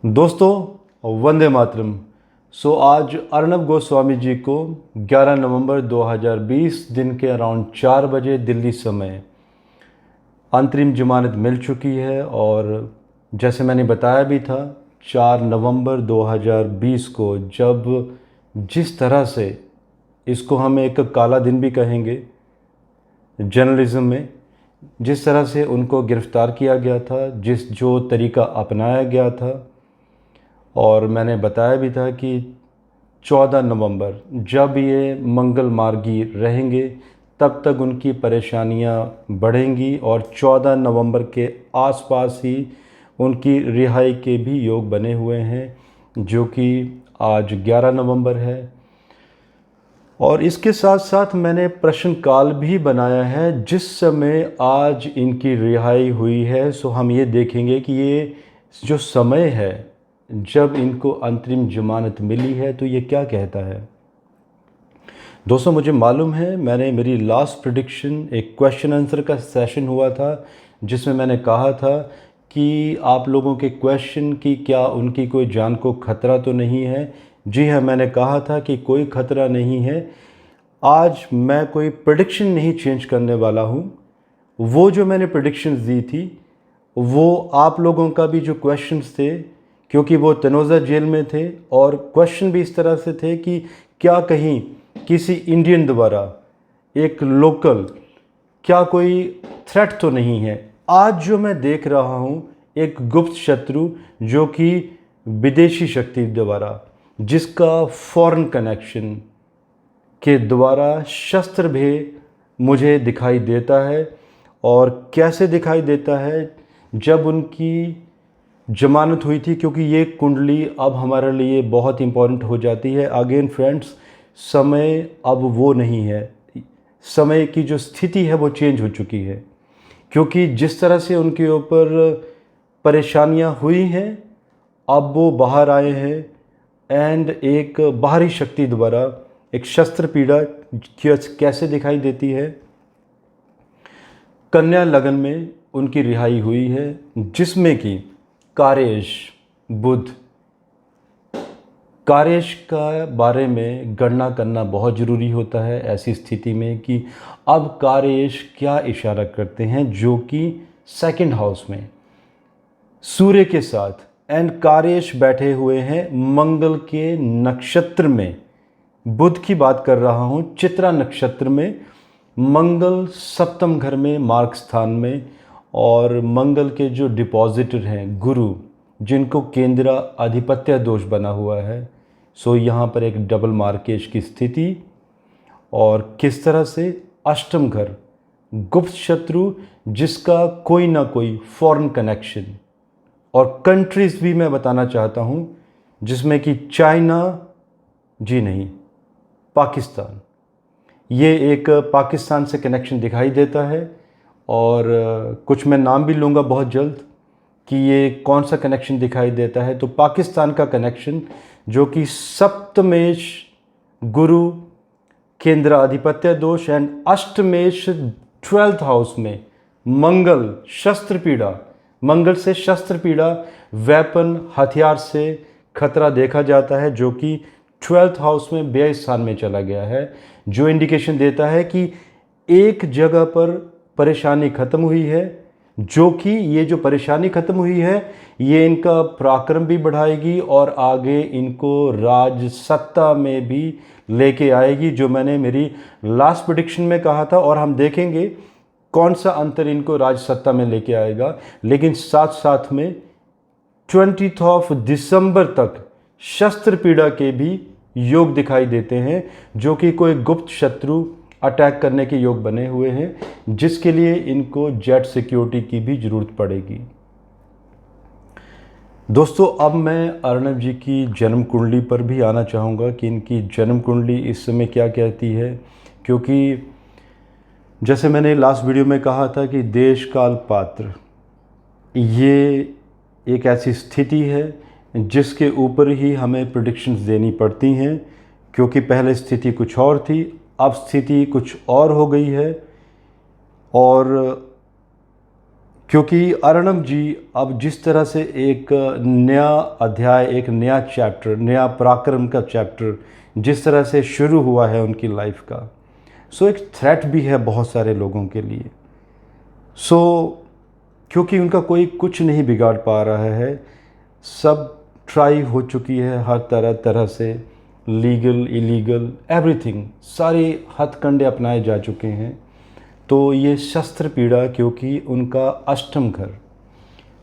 दोस्तों वंदे मातरम। आज अर्नब गोस्वामी जी को 11 नवंबर 2020 दिन के अराउंड 4 बजे दिल्ली समय अंतरिम जमानत मिल चुकी है। और जैसे मैंने बताया भी था 4 नवंबर 2020 को जब जिस तरह से इसको हम एक काला दिन भी कहेंगे जर्नलिज्म में, जिस तरह से उनको गिरफ़्तार किया गया था, जो तरीका अपनाया गया था, और मैंने बताया भी था कि 14 नवंबर जब ये मंगल मार्गी रहेंगे तब तक उनकी परेशानियां बढ़ेंगी और 14 नवंबर के आसपास ही उनकी रिहाई के भी योग बने हुए हैं, जो कि आज 11 नवंबर है। और इसके साथ साथ मैंने प्रश्न काल भी बनाया है जिस समय आज इनकी रिहाई हुई है। हम ये देखेंगे कि ये जो समय है जब इनको अंतरिम जमानत मिली है तो ये क्या कहता है। दोस्तों मुझे मालूम है मेरी लास्ट प्रेडिक्शन एक क्वेश्चन आंसर का सेशन हुआ था जिसमें मैंने कहा था कि आप लोगों के क्वेश्चन की क्या उनकी कोई जान को खतरा तो नहीं है। जी हाँ, मैंने कहा था कि कोई खतरा नहीं है। आज मैं कोई प्रेडिक्शन नहीं चेंज करने वाला हूँ। वो जो मैंने प्रेडिक्शंस दी थी वो आप लोगों का भी जो क्वेश्चंस थे, क्योंकि वो तनोज़ा जेल में थे और क्वेश्चन भी इस तरह से थे कि क्या कहीं किसी इंडियन द्वारा एक लोकल क्या कोई थ्रेट तो नहीं है। आज जो मैं देख रहा हूँ एक गुप्त शत्रु जो कि विदेशी शक्ति द्वारा, जिसका फॉरेन कनेक्शन के द्वारा शस्त्र भी मुझे दिखाई देता है। और कैसे दिखाई देता है, जब उनकी जमानत हुई थी, क्योंकि ये कुंडली अब हमारे लिए बहुत इम्पॉर्टेंट हो जाती है। अगेन फ्रेंड्स, समय अब वो नहीं है, समय की जो स्थिति है वो चेंज हो चुकी है, क्योंकि जिस तरह से उनके ऊपर परेशानियां हुई हैं अब वो बाहर आए हैं एंड एक बाहरी शक्ति द्वारा एक शस्त्र पीड़ा कैसे दिखाई देती है। कन्या लगन में उनकी रिहाई हुई है, जिसमें कि कारेश बुध, कारेश का बारे में गणना करना बहुत ज़रूरी होता है ऐसी स्थिति में कि अब कारेश क्या इशारा करते हैं, जो कि सेकंड हाउस में सूर्य के साथ एंड कारेश बैठे हुए हैं मंगल के नक्षत्र में। बुध की बात कर रहा हूँ, चित्रा नक्षत्र में, मंगल सप्तम घर में मार्ग स्थान में। और मंगल के जो डिपॉजिटर हैं गुरु, जिनको केंद्र आधिपत्य दोष बना हुआ है, यहाँ पर एक डबल मार्केश की स्थिति। और किस तरह से अष्टम घर गुप्त शत्रु, जिसका कोई ना कोई फॉरेन कनेक्शन, और कंट्रीज़ भी मैं बताना चाहता हूँ जिसमें कि चाइना, जी नहीं, पाकिस्तान, ये एक पाकिस्तान से कनेक्शन दिखाई देता है। और कुछ मैं नाम भी लूँगा बहुत जल्द कि ये कौन सा कनेक्शन दिखाई देता है। तो पाकिस्तान का कनेक्शन जो कि सप्तमेश गुरु केंद्र आधिपत्य दोष एंड अष्टमेश 12th हाउस में मंगल शस्त्र पीड़ा, मंगल से शस्त्र पीड़ा, वेपन हथियार से खतरा देखा जाता है, जो कि 12th हाउस में व्यय स्थान में चला गया है, जो इंडिकेशन देता है कि एक जगह पर परेशानी खत्म हुई है, जो कि ये जो परेशानी खत्म हुई है ये इनका पराक्रम भी बढ़ाएगी और आगे इनको राज सत्ता में भी लेके आएगी, जो मैंने मेरी लास्ट प्रेडिक्शन में कहा था। और हम देखेंगे कौन सा अंतर इनको राज सत्ता में लेके आएगा। लेकिन साथ साथ में 20 दिसंबर तक शस्त्र पीड़ा के भी योग दिखाई देते हैं, जो कि कोई गुप्त शत्रु अटैक करने के योग बने हुए हैं, जिसके लिए इनको जेट सिक्योरिटी की भी ज़रूरत पड़ेगी। दोस्तों अब मैं अर्नब जी की जन्म कुंडली पर भी आना चाहूँगा कि इनकी जन्म कुंडली इस समय क्या कहती है, क्योंकि जैसे मैंने लास्ट वीडियो में कहा था कि देश काल पात्र, ये एक ऐसी स्थिति है जिसके ऊपर ही हमें प्रेडिक्शंस देनी पड़ती हैं, क्योंकि पहले स्थिति कुछ और थी, अब स्थिति कुछ और हो गई है। और क्योंकि अर्णब जी अब जिस तरह से एक नया अध्याय, एक नया चैप्टर, नया पराक्रम का चैप्टर जिस तरह से शुरू हुआ है उनकी लाइफ का, सो एक थ्रेट भी है बहुत सारे लोगों के लिए। सो क्योंकि उनका कोई कुछ नहीं बिगाड़ पा रहा है, सब ट्राई हो चुकी है हर तरह तरह से, लीगल इलीगल एवरीथिंग, सारे हथकंडे अपनाए जा चुके हैं। तो ये शस्त्र पीड़ा, क्योंकि उनका अष्टम घर,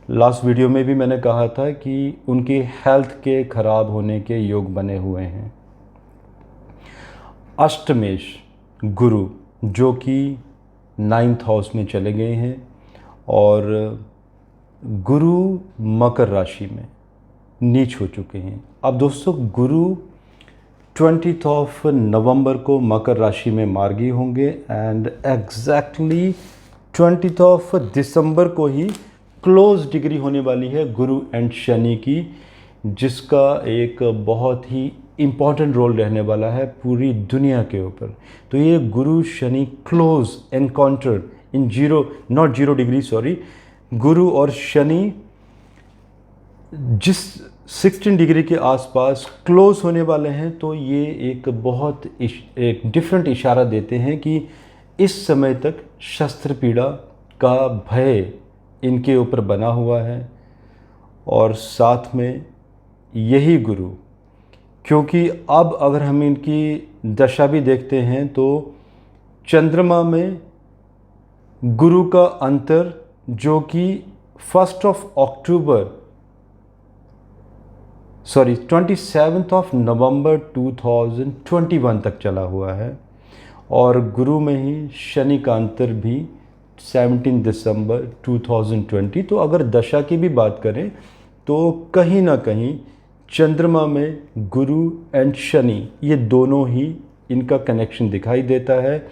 लास्ट वीडियो में भी मैंने कहा था कि उनकी हेल्थ के ख़राब होने के योग बने हुए हैं। अष्टमेश गुरु जो कि 9th हाउस में चले गए हैं और गुरु मकर राशि में नीच हो चुके हैं। अब दोस्तों गुरु 20 नवंबर को मकर राशि में मार्गी होंगे एंड एग्जैक्टली 20 दिसंबर को ही क्लोज डिग्री होने वाली है गुरु एंड शनि की, जिसका एक बहुत ही इम्पॉर्टेंट रोल रहने वाला है पूरी दुनिया के ऊपर। तो ये गुरु Shani close encounter in not zero degree sorry, गुरु और शनि जिस 16 डिग्री के आसपास क्लोज होने वाले हैं, तो ये एक बहुत एक डिफरेंट इशारा देते हैं कि इस समय तक शस्त्र पीड़ा का भय इनके ऊपर बना हुआ है। और साथ में यही गुरु, क्योंकि अब अगर हम इनकी दशा भी देखते हैं तो चंद्रमा में गुरु का अंतर जो कि 27 नवंबर 2021 तक चला हुआ है, और गुरु में ही शनि का अंतर भी 17 दिसंबर 2020। तो अगर दशा की भी बात करें तो कहीं ना कहीं चंद्रमा में गुरु एंड शनि ये दोनों ही इनका कनेक्शन दिखाई देता है।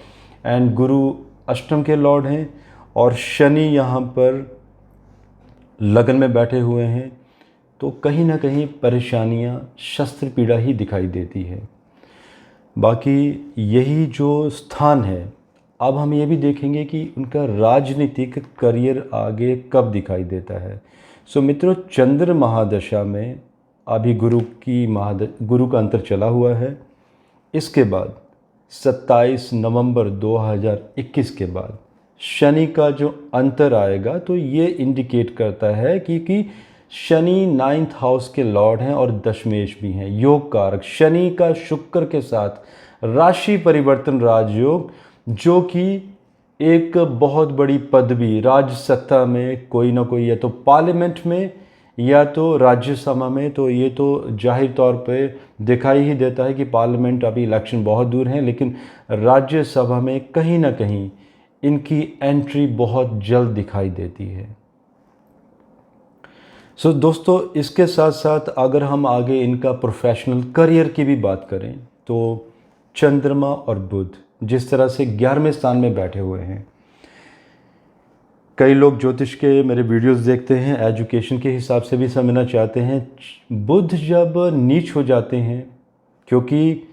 एंड गुरु अष्टम के लॉर्ड हैं और शनि यहाँ पर लगन में बैठे हुए हैं, तो कहीं ना कहीं परेशानियाँ, शस्त्र पीड़ा ही दिखाई देती है। बाकी यही जो स्थान है, अब हम ये भी देखेंगे कि उनका राजनीतिक करियर आगे कब दिखाई देता है। सो मित्रों, चंद्र महादशा में अभी गुरु का अंतर चला हुआ है। इसके बाद 27 नवंबर 2021 के बाद शनि का जो अंतर आएगा, तो ये इंडिकेट करता है कि शनि 9th हाउस के लॉर्ड हैं और दशमेश भी हैं, योग कारक शनि का शुक्र के साथ राशि परिवर्तन राजयोग, जो कि एक बहुत बड़ी पदवी राज्य सत्ता में कोई ना कोई, या तो पार्लियामेंट में या तो राज्यसभा में, तो ये तो जाहिर तौर पे दिखाई ही देता है कि पार्लियामेंट अभी इलेक्शन बहुत दूर हैं, लेकिन राज्यसभा में कहीं ना कहीं इनकी एंट्री बहुत जल्द दिखाई देती है। सो दोस्तों, इसके साथ साथ अगर हम आगे इनका प्रोफेशनल करियर की भी बात करें तो चंद्रमा और बुध जिस तरह से 11वें स्थान में बैठे हुए हैं, कई लोग ज्योतिष के मेरे वीडियोस देखते हैं, एजुकेशन के हिसाब से भी समझना चाहते हैं। बुध जब नीच हो जाते हैं, क्योंकि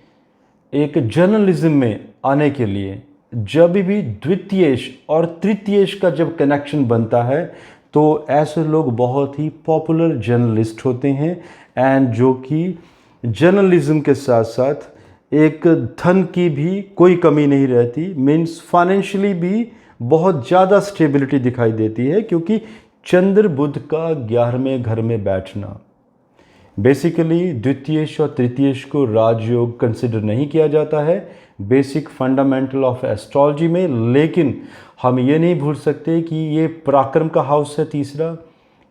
एक जर्नलिज्म में आने के लिए जब भी द्वितीयेश और तृतीयेश का जब कनेक्शन बनता है, तो ऐसे लोग बहुत ही पॉपुलर जर्नलिस्ट होते हैं, एंड जो कि जर्नलिज्म के साथ साथ एक धन की भी कोई कमी नहीं रहती, मीन्स फाइनेंशियली भी बहुत ज़्यादा स्टेबिलिटी दिखाई देती है, क्योंकि चंद्र बुध का 11वें घर में बैठना। बेसिकली द्वितीयेश और तृतीयेश को राजयोग कंसिडर नहीं किया जाता है बेसिक फंडामेंटल ऑफ एस्ट्रोलॉजी में, लेकिन हम ये नहीं भूल सकते कि ये पराक्रम का हाउस है तीसरा,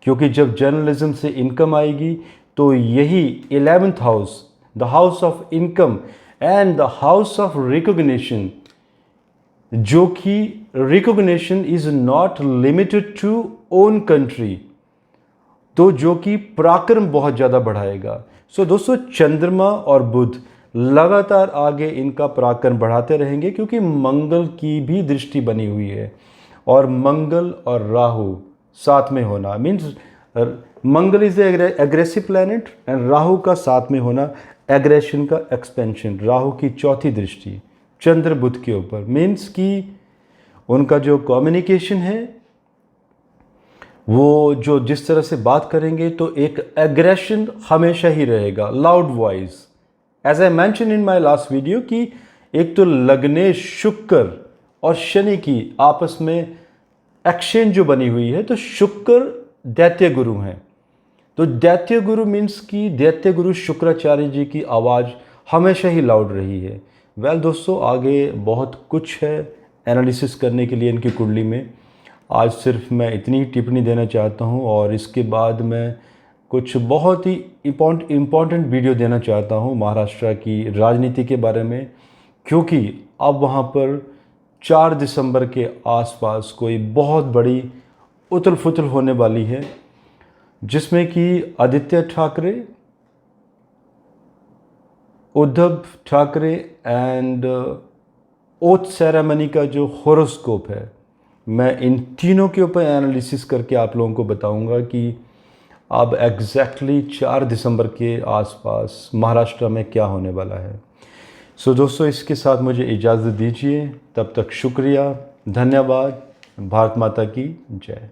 क्योंकि जब जर्नलिज्म से इनकम आएगी तो यही 11th house, the house of income and the house of recognition, जो कि recognition is not limited to own country, तो जो कि पराक्रम बहुत ज़्यादा बढ़ाएगा। सो दोस्तों, चंद्रमा और बुध लगातार आगे इनका पराक्रम बढ़ाते रहेंगे, क्योंकि मंगल की भी दृष्टि बनी हुई है, और मंगल और राहु साथ में होना means Mangal is aggressive planet and Rahu का साथ में होना एग्रेशन का एक्सपेंशन। राहु की चौथी दृष्टि चंद्र बुध के ऊपर मीन्स कि उनका जो कम्युनिकेशन है वो जो जिस तरह से बात करेंगे तो एक एग्रेशन हमेशा ही रहेगा, loud voice. As I mention in my last video कि एक तो लग्नेश शुक्र और शनि की आपस में एक्सचेंज जो बनी हुई है, तो शुक्र दैत्य गुरु हैं। तो दैत्य गुरु मीन्स कि दैत्य गुरु शुक्राचार्य जी की आवाज़ हमेशा ही लाउड रही है। वेल दोस्तों, आगे बहुत कुछ है एनालिसिस करने के लिए इनकी कुंडली में। आज सिर्फ मैं इतनी टिप्पणी देना चाहता हूँ और इसके बाद मैं कुछ बहुत ही इम्पॉर्टेंट वीडियो देना चाहता हूँ महाराष्ट्र की राजनीति के बारे में, क्योंकि अब वहाँ पर 4 दिसंबर के आसपास कोई बहुत बड़ी उथल पुथल होने वाली है, जिसमें कि Aditya Thackeray, Uddhav Thackeray and oath ceremony का जो होरोस्कोप है, मैं इन तीनों के ऊपर एनालिसिस करके आप लोगों को बताऊंगा कि अब एग्जैक्टली 4 दिसंबर के आसपास महाराष्ट्र में क्या होने वाला है। सो दोस्तों, इसके साथ मुझे इजाज़त दीजिए। तब तक शुक्रिया, धन्यवाद। भारत माता की जय।